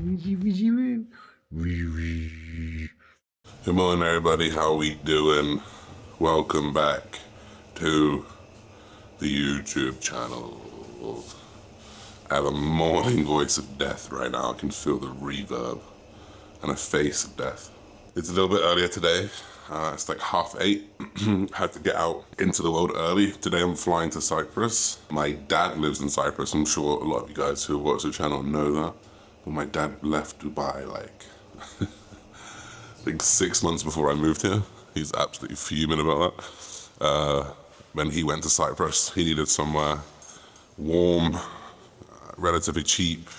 Good morning, everybody. How we doing? Welcome back to the YouTube channel. I have a morning voice of death right now. I can feel the reverb and a face of death. It's a little bit earlier today. It's like 8:30. Had to get out into the world early. Today I'm flying to Cyprus. My dad lives in Cyprus. I'm sure a lot of you guys who watch the channel know that. But my dad left Dubai like, I think 6 months before I moved here. He's absolutely fuming about that. When he went to Cyprus, he needed somewhere warm, relatively cheap,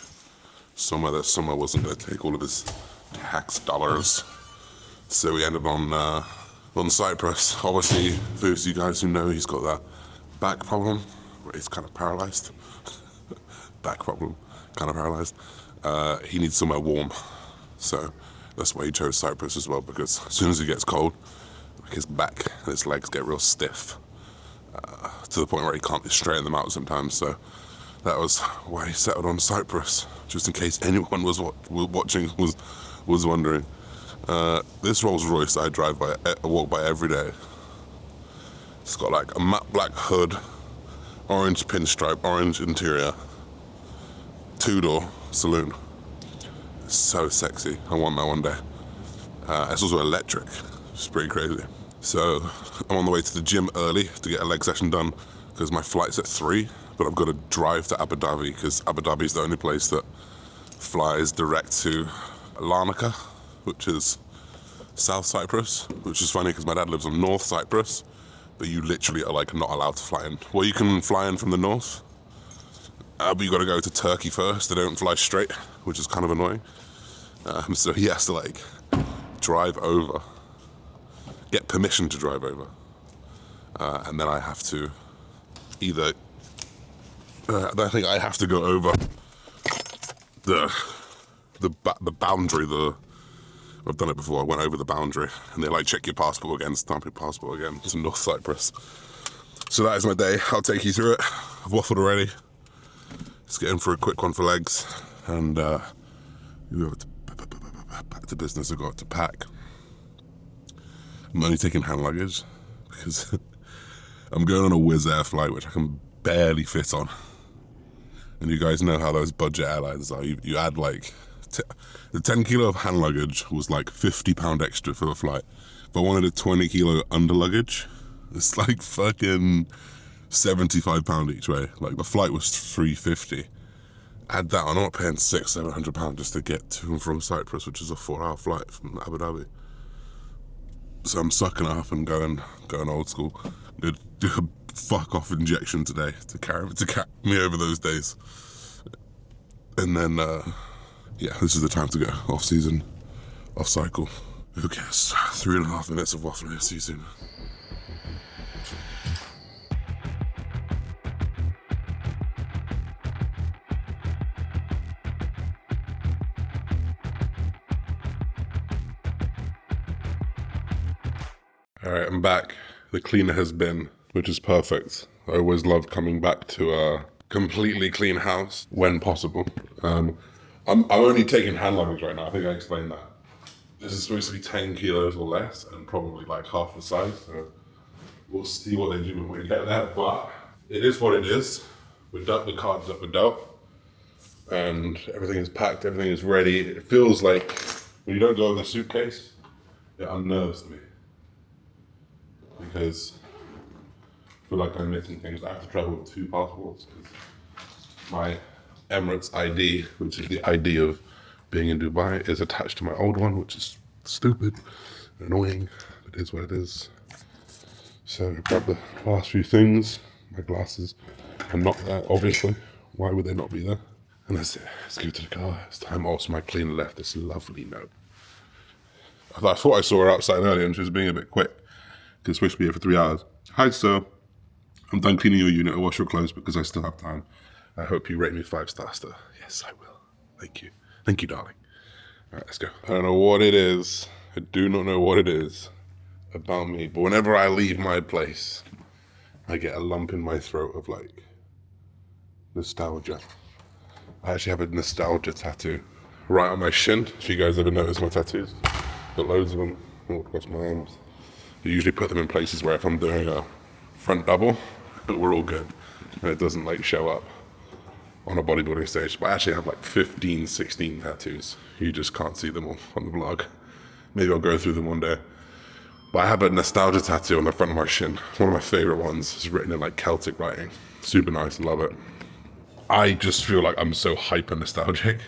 somewhere that wasn't going to take all of his tax dollars. So we ended on Cyprus. Obviously, for those of you guys who know, he's got that back problem, where he's kind of paralyzed. Back problem, kind of paralyzed. He needs somewhere warm. So that's why he chose Cyprus as well, because as soon as it gets cold, like his back and his legs get real stiff, to the point where he can't straighten them out sometimes. So that was why he settled on Cyprus, just in case anyone was watching was wondering. This Rolls Royce I walk by every day. It's got like a matte black hood, orange pinstripe, orange interior, 2-door saloon. It's so sexy. I want that one day. It's also electric. It's pretty crazy. So I'm on the way to the gym early to get a leg session done because my flight's at 3, but I've got to drive to Abu Dhabi because Abu Dhabi is the only place that flies direct to Larnaca, which is South Cyprus, which is funny because my dad lives on North Cyprus, but you literally are like not allowed to fly in. Well, you can fly in from the north, but you got to go to Turkey first. They don't fly straight, which is kind of annoying. So he has to like drive over, get permission to drive over, and then I have to either. I think I have to go over the boundary. I've done it before. I went over the boundary, and they like check your passport again, stamp your passport again. It's in North Cyprus. So that is my day. I'll take you through it. I've waffled already. Let's get in for a quick one for legs, and we go back to business. I've got to pack. I'm only taking hand luggage because I'm going on a Wizz Air flight, which I can barely fit on. And you guys know how those budget airlines are. You add like the 10 kilo of hand luggage was like £50 extra for the flight. If I wanted a 20 kilo under luggage, it's like fucking £75 each way. Like the flight was £350. Add that on, I'm not paying £600-700 just to get to and from Cyprus, which is a 4-hour flight from Abu Dhabi. So I'm sucking it up and going old school. I'm gonna do a fuck off injection today to carry me over those days. And then yeah, this is the time to go. Off season, off cycle. Who cares? 3.5 minutes of waffling. See you soon. Alright, I'm back. The cleaner has been, which is perfect. I always love coming back to a completely clean house when possible. I'm only taking hand luggage right now. I think I explained that. This is supposed to be 10 kilos or less and probably like half the size. So we'll see what they do when we get there. But it is what it is. We're dealt the cards that we're dealt. And everything is packed, everything is ready. It feels like when you don't go with a suitcase, it unnerves me. Because I feel like I'm missing things. I have to travel with 2 passports. My Emirates ID, which is the ID of being in Dubai, is attached to my old one, which is stupid and annoying. It is what it is. So I grabbed the last few things. My glasses are not there, obviously. Why would they not be there? And that's it. Let's go to the car. It's time. Also, my cleaner left this lovely note. I thought I saw her outside earlier and she was being a bit quick. Because it's supposed to be here for 3 hours. Hi, sir. I'm done cleaning your unit. I'll wash your clothes because I still have time. I hope you rate me 5 stars, sir. Yes, I will. Thank you. Thank you, darling. All right, let's go. I don't know what it is. I do not know what it is about me. But whenever I leave my place, I get a lump in my throat of like nostalgia. I actually have a nostalgia tattoo right on my shin. If you guys ever notice my tattoos, got loads of them all across my arms. I usually put them in places where if I'm doing a front double, but we're all good, and it doesn't like show up on a bodybuilding stage. But I actually have like 15, 16 tattoos. You just can't see them all on the vlog. Maybe I'll go through them one day. But I have a nostalgia tattoo on the front of my shin. One of my favorite ones. It's written in like Celtic writing. Super nice, love it. I just feel like I'm so hyper nostalgic.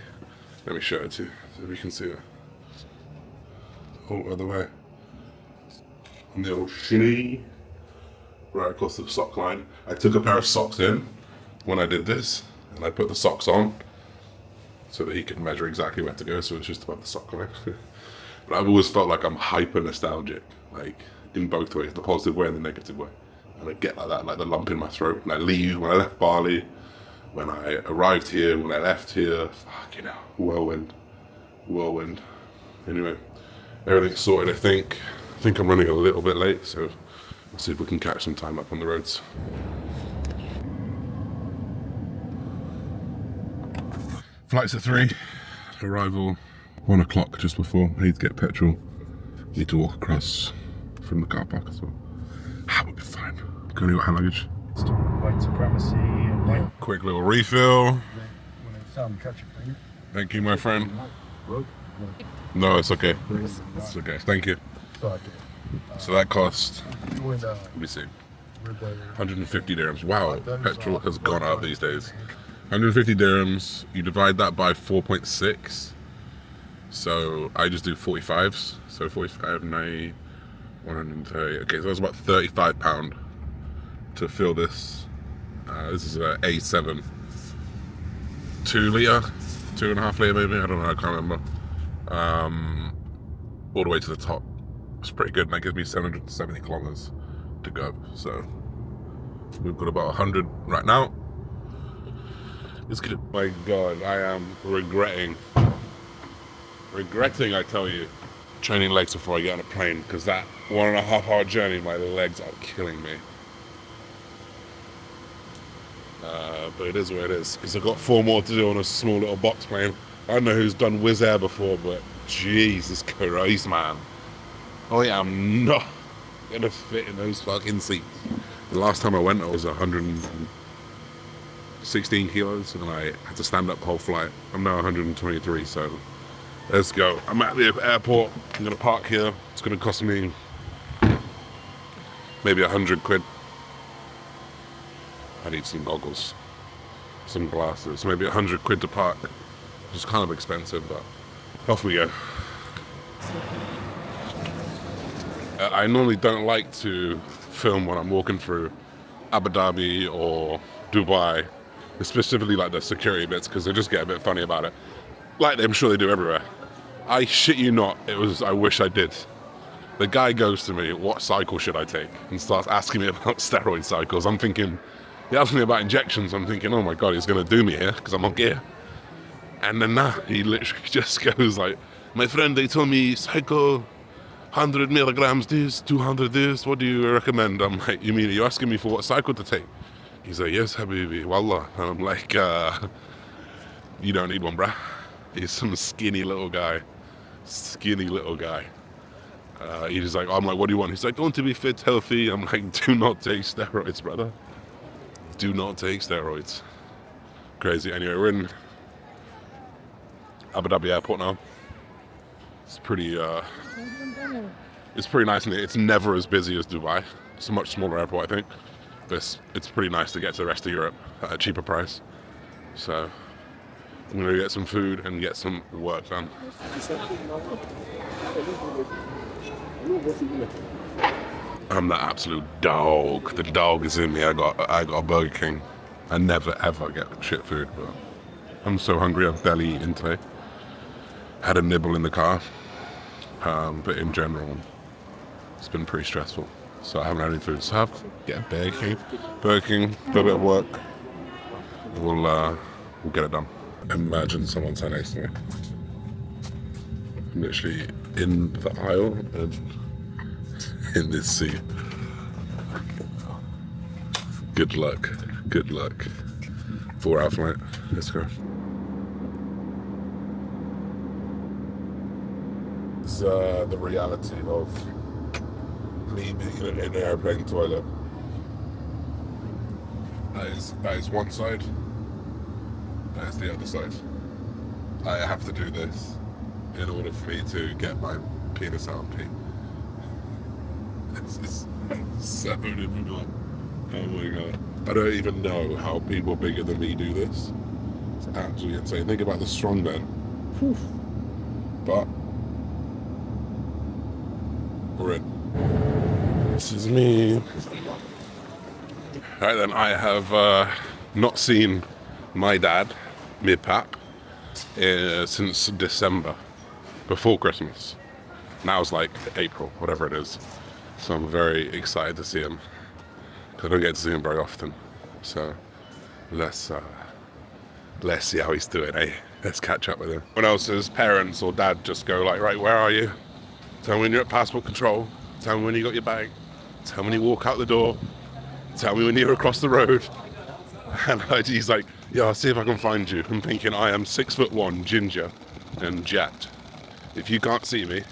Let me show it to you so we can see it. Oh, other way. On the old shinny, right across the sock line. I took a pair of socks in when I did this, and I put the socks on so that he could measure exactly where to go, so it's just above the sock line. But I've always felt like I'm hyper nostalgic, like in both ways, the positive way and the negative way. And I get like that, like the lump in my throat when I leave, when I left Bali, when I arrived here, when I left here. Fucking hell, whirlwind. Anyway, everything's sorted, I think. I think I'm running a little bit late, so let's see if we can catch some time up on the roads. Flight's at 3, arrival 1 o'clock just before. I need to get petrol. Need to walk across from the car park as well. That would be fine. Currently got hand luggage. White supremacy and white. Quick little refill. When I saw him catch your finger. Thank you, my friend. No, it's okay. It's okay. Thank you. So that cost, let me see, 150 dirhams. Wow, petrol has gone up these days. 150 dirhams, you divide that by 4.6. So I just do 45s. So 45, 90, 130. Okay, so that's about £35 to fill this. This is a A7 2 litre, 2.5 litre maybe. I don't know. I can't remember. All the way to the top. It's pretty good, and that gives me 770 kilometers to go. So we've got about 100 right now. It's good. My God, I am regretting, I tell you, training legs before I get on a plane, because that 1.5 hour journey, my legs are killing me. But it is what it is, because I've got 4 more to do on a small little box plane. I don't know who's done Wizz Air before, but Jesus Christ, man. I am not gonna fit in those fucking seats. The last time I went, I was 116 kilos, and I had to stand up the whole flight. I'm now 123, so let's go. I'm at the airport. I'm gonna park here. It's gonna cost me maybe 100 quid. I need some goggles, some glasses, maybe 100 quid to park, which is kind of expensive, but off we go. I normally don't like to film when I'm walking through Abu Dhabi or Dubai, specifically like the security bits, because they just get a bit funny about it. Like I'm sure they do everywhere. I shit you not, I wish I did. The guy goes to me, what cycle should I take? And starts asking me about steroid cycles. I'm thinking, he asked me about injections. I'm thinking, oh my God, he's gonna do me here, because I'm on gear. And then he literally just goes like, my friend, they told me cycle 100 milligrams this, 200 this, what do you recommend? I'm like, you mean, are you asking me for what cycle to take? He's like, yes, Habibi, wallah. And I'm like, you don't need one, bruh. He's some skinny little guy. He's like, I'm like, what do you want? He's like, I want to be fit, healthy. I'm like, do not take steroids, brother. Do not take steroids. Crazy. Anyway, we're in Abu Dhabi airport now. It's pretty nice, and it's never as busy as Dubai. It's a much smaller airport, I think. But it's pretty nice to get to the rest of Europe at a cheaper price. So I'm gonna get some food and get some work done. I'm the absolute dog. The dog is in me. I got a Burger King. I never ever get shit food, but I'm so hungry. I've barely eaten today. Had a nibble in the car, but in general, it's been pretty stressful. So I haven't had any food. So I have to get a Burger King, do a bit of work. We'll get it done. Imagine someone sat next to me. I'm literally in the aisle and in this seat. Good luck. 4-hour flight. Let's go. the reality of me being in an airplane toilet. That is one side. That is the other side. I have to do this in order for me to get my penis out and pee. This is so difficult. Oh my god. I don't even know how people bigger than me do this. It's absolutely insane. Think about the strongmen. Whew. But we're in. This is me. Right then, I have not seen my dad, mid-pap, since December, before Christmas. Now it's like April, whatever it is. So I'm very excited to see him, because I don't get to see him very often. So let's see how he's doing, eh? Let's catch up with him. When else's parents or dad just go like, right, where are you? Tell me when you're at passport control. Tell me when you got your bag. Tell me when you walk out the door. Tell me when you're across the road. And he's like, yeah, I'll see if I can find you. I'm thinking I am 6'1", ginger, and jacked. If you can't see me,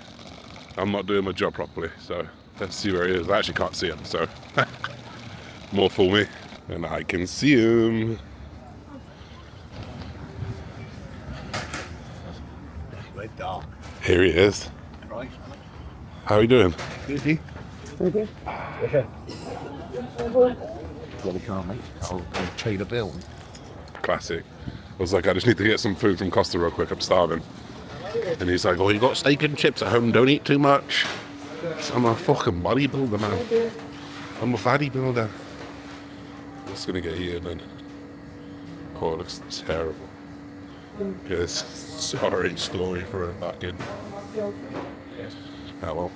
I'm not doing my job properly. So let's see where he is. I actually can't see him, so more for me. And I can see him. Red dark. Here he is. Right. How are you doing? Busy. Okay. Yeah. Well, we can't, mate. I'll pay the bill. Classic. I was like, I just need to get some food from Costa real quick. I'm starving. And he's like, oh, you got steak and chips at home. Don't eat too much. So I'm a fucking bodybuilder, man. I'm a bodybuilder. Just gonna get here then. Oh, it looks terrible. Yes. Sorry, story for a fucking. Oh well.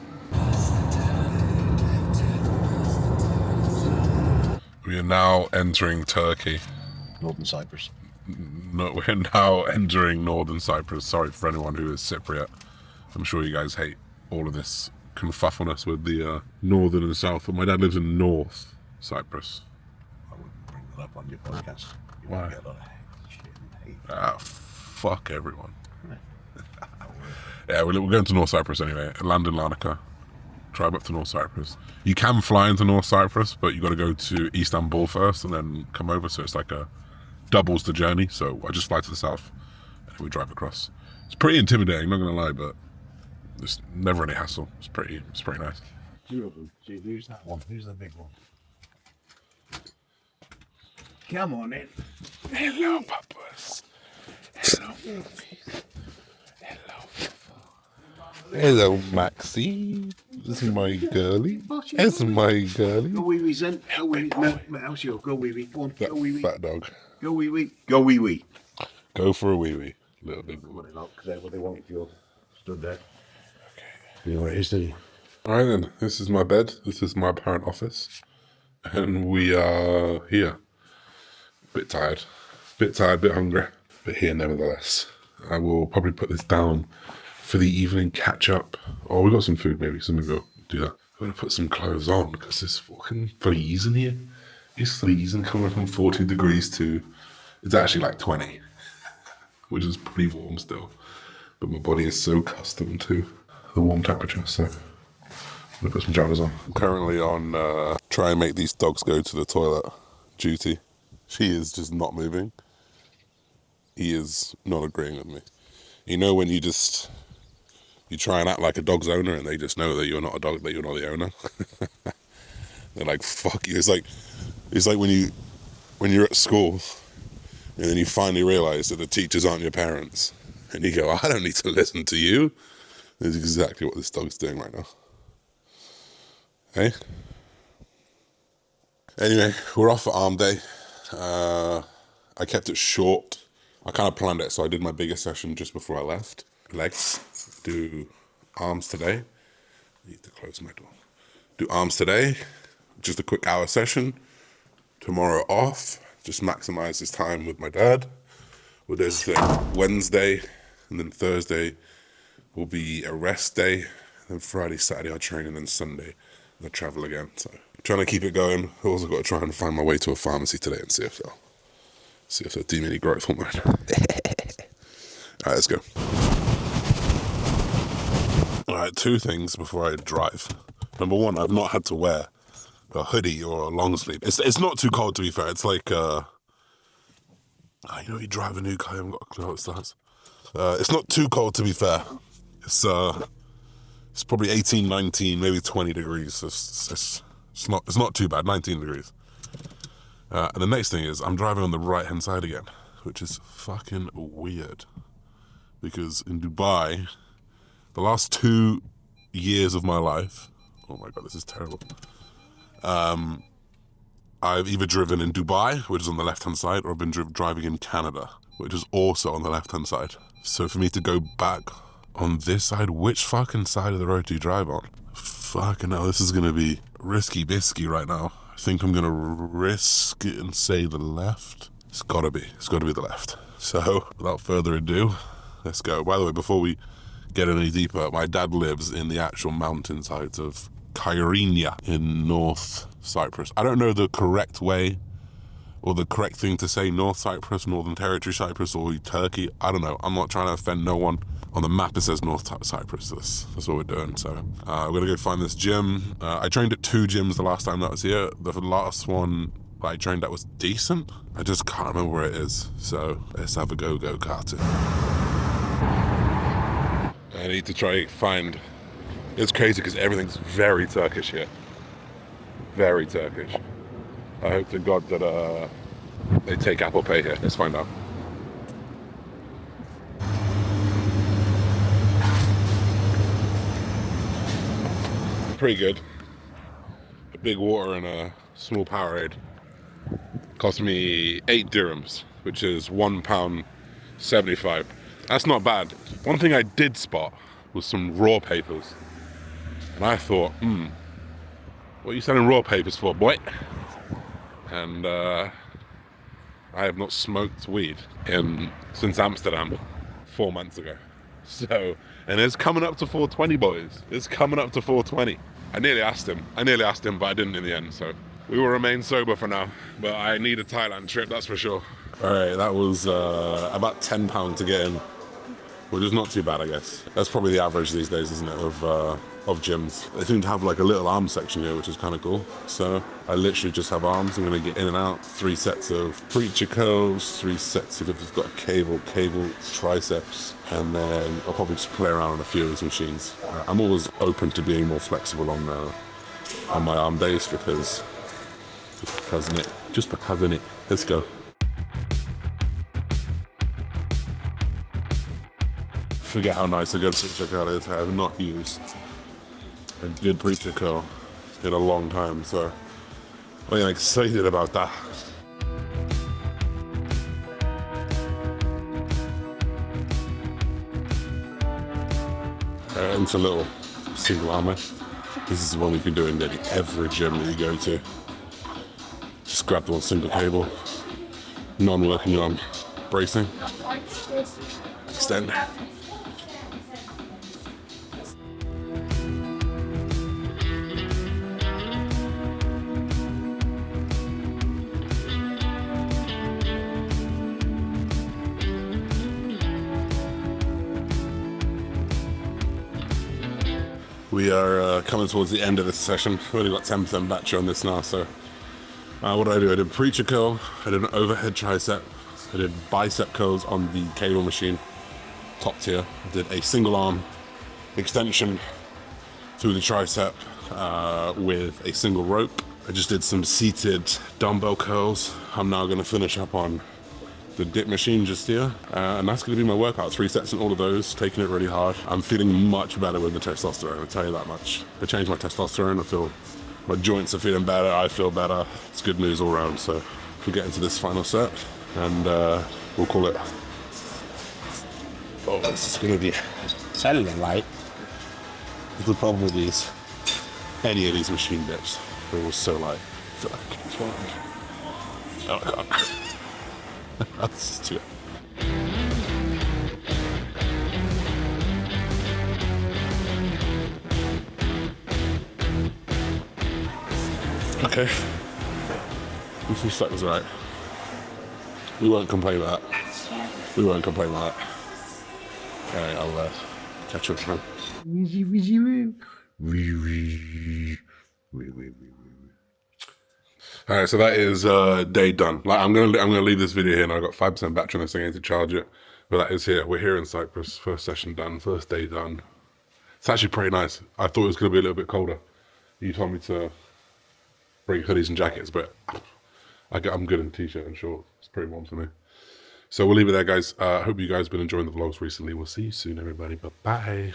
We are now entering Turkey. Northern Cyprus. No, we're now entering Northern Cyprus. Sorry for anyone who is Cypriot. I'm sure you guys hate all of this confuffleness with the northern and south. But my dad lives in North Cyprus. I wouldn't bring that up on your podcast. You Why? won't get a lot of shit and hate. Ah, fuck everyone. Yeah, we're going to North Cyprus anyway. Land in Larnaca. Drive up to North Cyprus. You can fly into North Cyprus, but you got to go to Istanbul first and then come over. So it's like a doubles the journey. So I just fly to the south and we drive across. It's pretty intimidating, not gonna lie, but there's never any hassle. It's pretty nice. Two of them. See, who's that one? Who's the big one? Come on in. Hello, papas. Hello, puppies. Hello, Maxie. This is my girlie. This is my girlie. Go wee wee, Zen. Go wee wee. How's your go wee wee? Go on. That Go wee wee. fat dog. Go wee wee. Go wee wee. Go for a wee wee. Little big boy. Because that's what they want if you're stood there. You know what it is, do you? Alright then, this is my bed. This is my apparent office. And we are here. Bit tired, bit hungry, but here nevertheless. I will probably put this down for the evening catch up. Oh, we got some food maybe, so maybe we'll do that. I'm gonna put some clothes on because it's fucking freezing here. It's freezing, coming from 40 degrees to, it's actually like 20, which is pretty warm still. But my body is so accustomed to the warm temperature, so I'm gonna put some joggers on. I'm currently on try and make these dogs go to the toilet duty. She is just not moving. He is not agreeing with me. You know when you try and act like a dog's owner and they just know that you're not a dog, that you're not the owner. They're like, fuck you. It's like when you're at school and then you finally realise that the teachers aren't your parents. And you go, I don't need to listen to you. That's exactly what this dog's doing right now. Hey? Anyway, we're off for arm day. I kept it short. I kind of planned it, so I did my biggest session just before I left. Legs, do arms today. I need to close my door. Do arms today, just a quick hour session. Tomorrow off, just maximize this time with my dad. We'll do Wednesday, and then Thursday will be a rest day. Then Friday, Saturday I'll train, and then Sunday I'll travel again. So trying to keep it going. I've also got to try and find my way to a pharmacy today and see if they'll do me any growth hormone. Alright, let's go. All right, two things before I drive. Number one, I've not had to wear a hoodie or a long sleeve. It's not too cold, to be fair. It's like, you drive a new car, you haven't got a clue how it starts. It's not too cold, to be fair. It's probably 18, 19, maybe 20 degrees. It's not too bad, 19 degrees. And the next thing is I'm driving on the right-hand side again, which is fucking weird. Because in Dubai, the last 2 years of my life, oh my God, this is terrible. I've either driven in Dubai, which is on the left-hand side, or I've been driving in Canada, which is also on the left-hand side. So for me to go back on this side, which fucking side of the road do you drive on? Fucking hell, this is gonna be risky bisky right now. I think I'm gonna risk it and say the left. It's gotta be the left. So without further ado, let's go. By the way, before we get any deeper, my dad lives in the actual mountainsides of Kyrenia in North Cyprus. I don't know the correct way or the correct thing to say, North Cyprus, Northern Territory Cyprus, or Turkey. I don't know. I'm not trying to offend no one. On the map it says North Cyprus. That's what we're doing. So we're gonna go find this gym. I trained at 2 gyms the last time that I was here. The last one I trained at was decent. I just can't remember where it is. So let's have a go karting. I need to try find. It's crazy because everything's very Turkish here. Very Turkish. I hope to God that they take Apple Pay here. Let's find out. Pretty good. A big water and a small Powerade. Cost me 8 dirhams, which is £1.75. That's not bad. One thing I did spot was some raw papers. And I thought, what are you selling raw papers for, boy? And I have not smoked weed since Amsterdam 4 months ago. So, and it's coming up to 420, boys. It's coming up to 420. I nearly asked him, but I didn't in the end. So we will remain sober for now. But I need a Thailand trip, that's for sure. All right, that was about £10 to get in, which is not too bad, I guess. That's probably the average these days, isn't it, of gyms. They seem to have like a little arm section here, which is kind of cool. So I literally just have arms. I'm gonna get in and out. 3 sets of preacher curls, 3 sets of, if you've got a cable triceps, and then I'll probably just play around on a few of these machines. I'm always open to being more flexible on my arm days because of it. Let's go. Forget how nice a good preacher curl is. I have not used a good preacher curl in a long time, so I'm excited about that. Into a little single armor. This is one you can do in nearly every gym that you go to. Just grab the one single cable, non-working arm bracing, extend. We are coming towards the end of this session. We've only got 10% battery on this now, so what did I do? I did preacher curl, I did an overhead tricep, I did bicep curls on the cable machine, top tier. I did a single arm extension through the tricep with a single rope. I just did some seated dumbbell curls. I'm now going to finish up on the dip machine just here, and that's going to be my workout. 3 sets in all of those, taking it really hard. I'm feeling much better with the testosterone, I'll tell you that much. I changed my testosterone, I feel my joints are feeling better, I feel better. It's good news all around. So we'll get into this final set and we'll call it. Oh, this is going to be telling light. What's the problem with any of these machine dips? They're all so light. I feel like I can't. Oh, I can't. That's too. Okay. This set was right. We won't complain about that. Alright, I'll catch you up, man. All right, so that is day done. Like I'm gonna leave this video here, and I got 5% battery on this thing. I need to charge it, but that is here. We're here in Cyprus. First session done. First day done. It's actually pretty nice. I thought it was gonna be a little bit colder. You told me to bring hoodies and jackets, but I'm good in t-shirt and shorts. It's pretty warm for me. So we'll leave it there, guys. I hope you guys have been enjoying the vlogs recently. We'll see you soon, everybody. Bye bye.